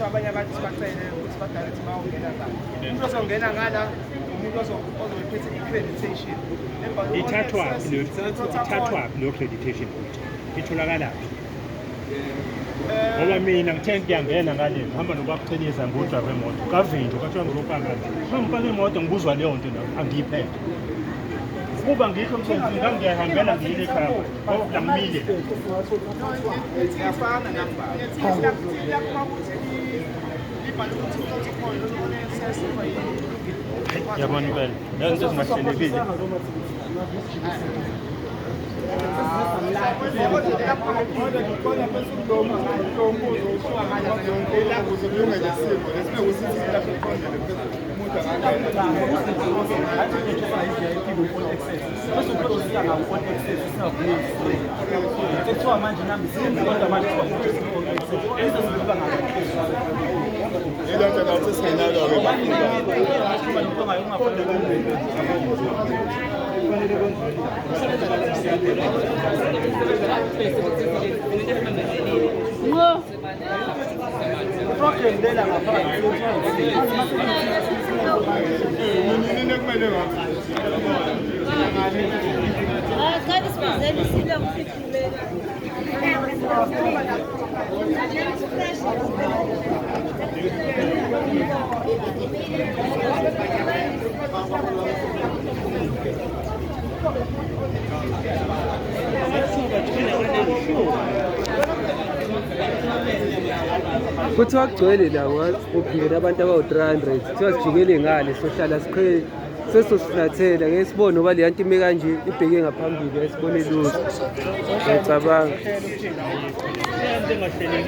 abanye abantu sibacele ukuthi badale ukuthi bawungena la umuntu ozongena ngala umuntu ozophethe accreditation ithathwa lo accreditation itholakala ngoba mina ngithe ngiyangena ngale ngihamba nokwakutheniza ngodrayiva wemoto kavinjo kathiwa ngizopaka ngipaka imoto ngibuzwa leyo nto angiyiphethe kuba ngikho msebenzini ngangiyahambela ngiyile ekhaya ngoba ngimile siyafana namba yabona impela lento ezingahlelekile kuthiwa kugcwele la kuphindela abantu abawu-300 kuthiwa sijikele ngale sohlala sesosinathela ngeke sibone ngoba leya nto ime kanje ibheke ngaphambili esibone lutho ngiyacabanga